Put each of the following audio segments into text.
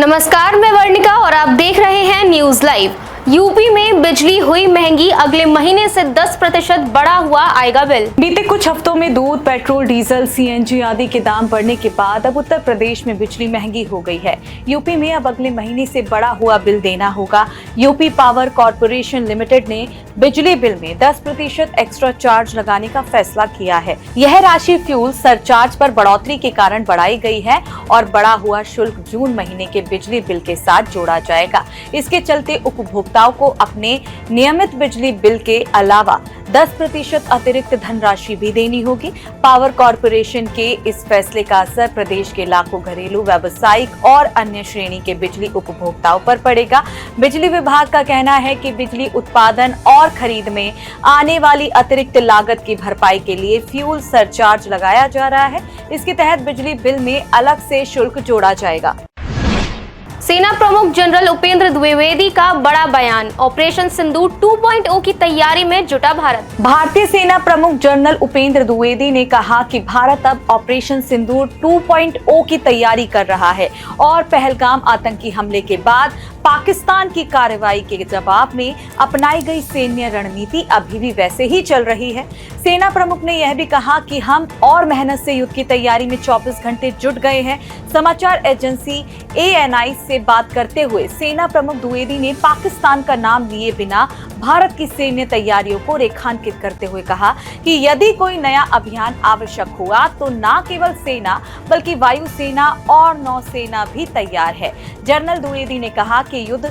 नमस्कार, मैं वर्णिका और आप देख रहे हैं न्यूज लाइव। यूपी में बिजली हुई महंगी, अगले महीने से 10% बढ़ा हुआ आएगा बिल। बीते कुछ हफ्तों में दूध, पेट्रोल, डीजल, सीएनजी आदि के दाम बढ़ने के बाद अब उत्तर प्रदेश में बिजली महंगी हो गई है। यूपी में अब अगले महीने से बढ़ा हुआ बिल देना होगा। यूपी पावर कॉर्पोरेशन लिमिटेड ने बिजली बिल में 10% एक्स्ट्रा चार्ज लगाने का फैसला किया है। यह राशि फ्यूल सरचार्ज पर बढ़ोतरी के कारण बढ़ाई गई है और बढ़ा हुआ शुल्क जून महीने के बिजली बिल के साथ जोड़ा जाएगा। इसके चलते उपभोक्ताओं को अपने नियमित बिजली बिल के अलावा 10% अतिरिक्त धनराशि भी देनी होगी। पावर कॉर्पोरेशन के इस फैसले का असर प्रदेश के लाखों घरेलू, व्यावसायिक और अन्य श्रेणी के बिजली उपभोक्ताओं पर पड़ेगा। बिजली विभाग का कहना है कि बिजली उत्पादन और खरीद में आने वाली अतिरिक्त लागत की भरपाई के लिए फ्यूल सरचार्ज लगाया जा रहा है। इसके तहत बिजली बिल में अलग से शुल्क जोड़ा जाएगा। सेना प्रमुख जनरल उपेंद्र द्विवेदी का बड़ा बयान, ऑपरेशन सिंदूर 2.0 की तैयारी में जुटा भारत। भारतीय सेना प्रमुख जनरल उपेंद्र द्विवेदी ने कहा कि भारत अब ऑपरेशन सिंदूर 2.0 की तैयारी कर रहा है और पहलगाम आतंकी हमले के बाद पाकिस्तान की कार्रवाई के जवाब में अपनाई गई सैन्य रणनीति अभी भी वैसे ही चल रही है। सेना प्रमुख ने यह भी कहा कि हम और मेहनत से युद्ध की तैयारी में 24 घंटे जुट गए हैं। समाचार एजेंसी ANI से बात करते हुए सेना प्रमुख द्विवेदी ने पाकिस्तान का नाम लिए बिना भारत की सैन्य तैयारियों को रेखांकित करते हुए कहा कि यदि कोई नया अभियान आवश्यक हुआ तो न केवल सेना बल्कि वायुसेना और नौसेना भी तैयार है। जनरल द्विवेदी ने कहा कि युद्ध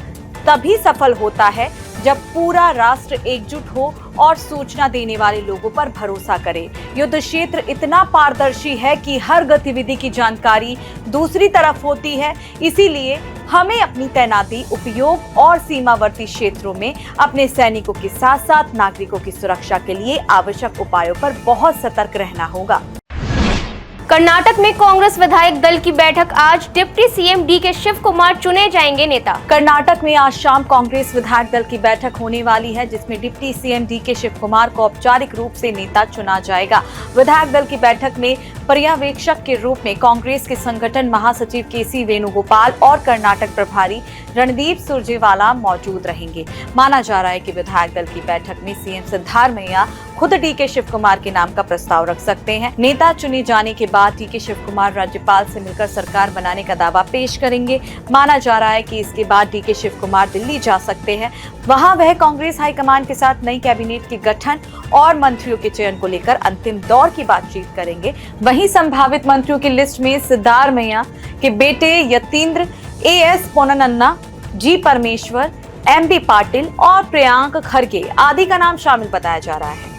तभी सफल होता है जब पूरा राष्ट्र एकजुट हो और सूचना देने वाले लोगों पर भरोसा करे। युद्ध क्षेत्र इतना पारदर्शी है कि हर गतिविधि की जानकारी दूसरी तरफ होती है, इसीलिए हमें अपनी तैनाती, उपयोग और सीमावर्ती क्षेत्रों में अपने सैनिकों के साथ साथ नागरिकों की सुरक्षा के लिए आवश्यक उपायों पर बहुत सतर्क रहना होगा। कर्नाटक में कांग्रेस विधायक दल की बैठक आज, deputy CM DK Shivakumar चुने जाएंगे नेता। कर्नाटक में आज शाम कांग्रेस विधायक दल की बैठक होने वाली है, जिसमें deputy CM DK Shivakumar को औपचारिक रूप से नेता चुना जाएगा। विधायक दल की बैठक में पर्यवेक्षक के रूप में कांग्रेस के संगठन महासचिव KC वेणुगोपाल और कर्नाटक प्रभारी रणदीप सुरजेवाला मौजूद रहेंगे। माना जा रहा है कि विधायक दल की बैठक में सीएम सिद्धारमैया खुद DK शिव कुमार के नाम का प्रस्ताव रख सकते हैं। नेता चुने जाने के बाद DK शिव कुमार राज्यपाल से मिलकर सरकार बनाने का दावा पेश करेंगे। माना जा रहा है कि इसके बाद DK शिव कुमार दिल्ली जा सकते हैं। वहां वह कांग्रेस हाईकमान के साथ नई कैबिनेट के गठन और मंत्रियों के चयन को लेकर अंतिम दौर की बातचीत करेंगे। वहीं संभावित मंत्रियों की लिस्ट में सिद्धारमैया के बेटे यतींद्र, AS पोन्नन्ना, G परमेश्वर, MB पाटिल और प्रियांक खरगे आदि का नाम शामिल बताया जा रहा है।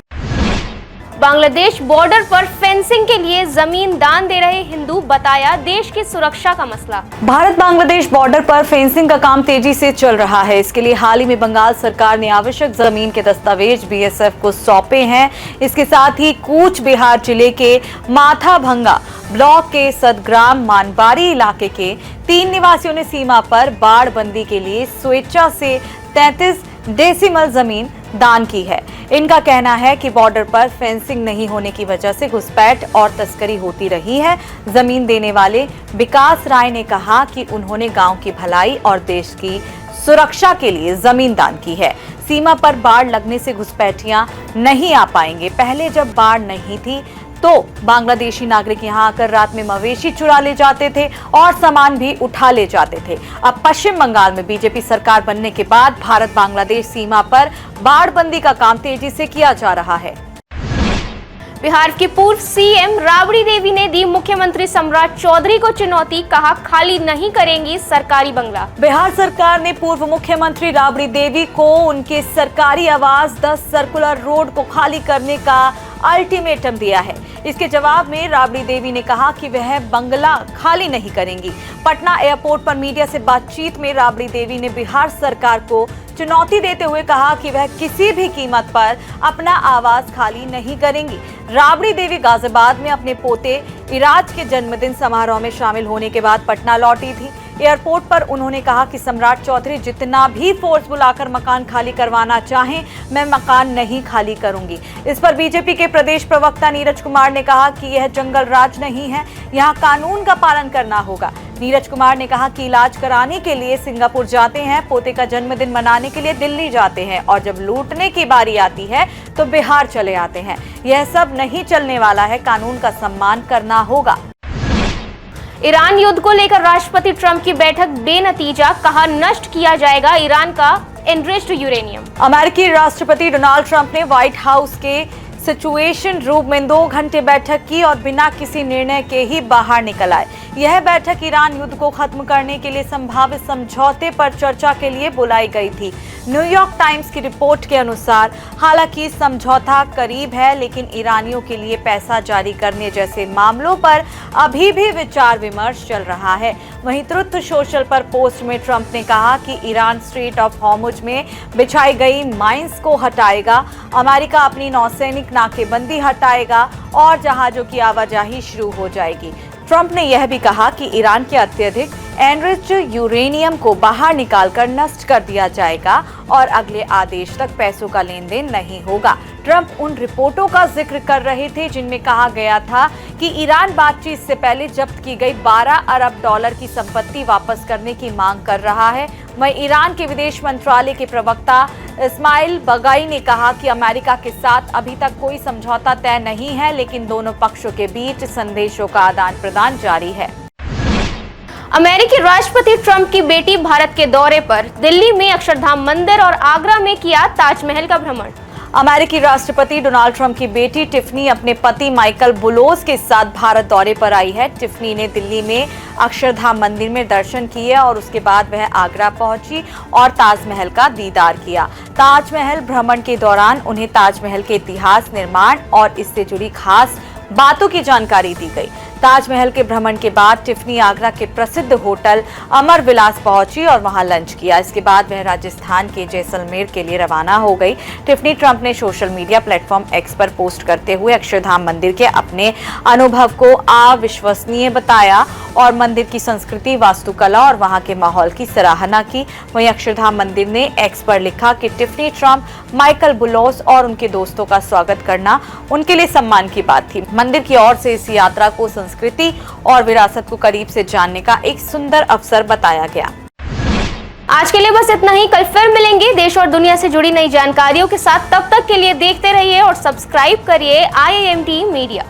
बांग्लादेश बॉर्डर पर फेंसिंग के लिए जमीन दान दे रहे हिंदू, बताया देश की सुरक्षा का मसला। भारत बांग्लादेश बॉर्डर पर फेंसिंग का काम तेजी से चल रहा है। इसके लिए हाल ही में बंगाल सरकार ने आवश्यक जमीन के दस्तावेज BSF को सौंपे हैं। इसके साथ ही कूच बिहार जिले के माथाभंगा ब्लॉक के सदग्राम मानबारी इलाके के 3 निवासियों ने सीमा पर बाढ़ बंदी के लिए स्वेच्छा से 33 डेसिमल जमीन दान की है। इनका कहना है कि बॉर्डर पर फेंसिंग नहीं होने की वजह से घुसपैठ और तस्करी होती रही है। जमीन देने वाले विकास राय ने कहा कि उन्होंने गांव की भलाई और देश की सुरक्षा के लिए जमीन दान की है। सीमा पर बाढ़ लगने से घुसपैठियां नहीं आ पाएंगे। पहले जब बाढ़ नहीं थी तो बांग्लादेशी नागरिक यहां आकर रात में मवेशी चुरा ले जाते थे और सामान भी उठा ले जाते थे। अब पश्चिम बंगाल में बीजेपी सरकार बनने के बाद भारत बांग्लादेश सीमा पर बाढ़बंदी का काम तेजी से किया जा रहा है। बिहार की पूर्व CM राबड़ी देवी ने दी मुख्यमंत्री सम्राट चौधरी को चुनौती, कहा खाली नहीं करेंगी सरकारी बंगला। बिहार सरकार ने पूर्व मुख्यमंत्री राबड़ी देवी को उनके सरकारी आवास 10 सर्कुलर रोड को खाली करने का अल्टीमेटम दिया है। इसके जवाब में राबड़ी देवी ने कहा कि वह बंगला खाली नहीं करेंगी। पटना एयरपोर्ट पर मीडिया से बातचीत में राबड़ी देवी ने बिहार सरकार को चुनौती देते हुए कहा कि वह किसी भी कीमत पर अपना आवास खाली नहीं करेंगी। राबड़ी देवी गाजियाबाद में अपने पोते इराज के जन्मदिन समारोह में शामिल होने के बाद पटना लौटी थी। एयरपोर्ट पर उन्होंने कहा कि सम्राट चौधरी जितना भी फोर्स बुलाकर मकान खाली करवाना चाहें, मैं मकान नहीं खाली करूंगी। इस पर बीजेपी के प्रदेश प्रवक्ता नीरज कुमार ने कहा कि यह जंगल राज नहीं है, यहाँ कानून का पालन करना होगा। नीरज कुमार ने कहा कि इलाज कराने के लिए सिंगापुर जाते हैं, पोते का जन्मदिन मनाने के लिए दिल्ली जाते हैं और जब लूटने की बारी आती है तो बिहार चले आते हैं। यह सब नहीं चलने वाला है, कानून का सम्मान करना होगा। ईरान युद्ध को लेकर राष्ट्रपति ट्रंप की बैठक बेनतीजा, कहा नष्ट किया जाएगा ईरान का एनरिच्ड यूरेनियम। अमेरिकी राष्ट्रपति डोनाल्ड ट्रंप ने व्हाइट हाउस के सिचुएशन रूम में 2 घंटे बैठक की और बिना किसी निर्णय के ही बाहर निकल आए। यह बैठक ईरान युद्ध को खत्म करने के लिए संभावित समझौते पर चर्चा के लिए बुलाई गई थी। न्यूयॉर्क टाइम्स की रिपोर्ट के अनुसार हालांकि समझौता करीब है, लेकिन ईरानियों के लिए पैसा जारी करने जैसे मामलों पर अभी भी विचार विमर्श चल रहा है। वहीं ट्रुथ सोशल पर पोस्ट में ट्रंप ने कहा कि ईरान स्ट्रेट ऑफ हॉर्मुज में बिछाई गई माइंस को हटाएगा, अमेरिका अपनी नौसैनिक नाकेबंदी हटाएगा और जहाजों की आवाजाही शुरू हो जाएगी। ट्रंप ने यह भी कहा कि ईरान के अत्यधिक एनरिच्ड यूरेनियम को बाहर निकालकर नष्ट कर दिया जाएगा और अगले आदेश तक पैसों का लेन देन नहीं होगा। ट्रंप उन रिपोर्टों का जिक्र कर रहे थे जिनमें कहा गया था कि ईरान बातचीत से पहले जब्त की गई 12 अरब डॉलर की संपत्ति वापस करने की मांग कर रहा है। वहीं ईरान के विदेश मंत्रालय के प्रवक्ता इस्माइल बगाई ने कहा कि अमेरिका के साथ अभी तक कोई समझौता तय नहीं है, लेकिन दोनों पक्षों के बीच संदेशों का आदान प्रदान जारी है। अमेरिकी राष्ट्रपति ट्रंप की बेटी भारत के दौरे पर, दिल्ली में अक्षरधाम मंदिर और आगरा में किया ताजमहल का भ्रमण। अमेरिकी राष्ट्रपति डोनाल्ड ट्रंप की बेटी टिफनी अपने पति माइकल बुलोस के साथ भारत दौरे पर आई है। टिफनी ने दिल्ली में अक्षरधाम मंदिर में दर्शन किए और उसके बाद वह आगरा पहुंची और ताजमहल का दीदार किया। ताजमहल भ्रमण के दौरान उन्हें ताजमहल के इतिहास, निर्माण और इससे जुड़ी खास बातों की जानकारी दी गई। ताजमहल के भ्रमण के बाद टिफनी आगरा के प्रसिद्ध होटल अमर विलास पहुंची और वहां लंच किया। इसके बाद वह राजस्थान के जैसलमेर के लिए रवाना हो गई। टिफनी ट्रंप ने सोशल मीडिया प्लेटफॉर्म एक्स पर पोस्ट करते हुए अक्षरधाम मंदिर के अपने अनुभव को अविश्वसनीय बताया और मंदिर की संस्कृति, वास्तुकला और वहां के माहौल की सराहना की। वहीं अक्षरधाम मंदिर ने एक्स पर लिखा कि टिफनी ट्रंप, माइकल बुलोस और उनके दोस्तों का स्वागत करना उनके लिए सम्मान की बात थी। मंदिर की ओर से इस यात्रा को संस्कृति और विरासत को करीब से जानने का एक सुंदर अवसर बताया गया। आज के लिए बस इतना ही। कल फिर मिलेंगे देश और दुनिया से जुड़ी नई जानकारियों के साथ। तब तक के लिए देखते रहिए और सब्सक्राइब करिए IIMT मीडिया।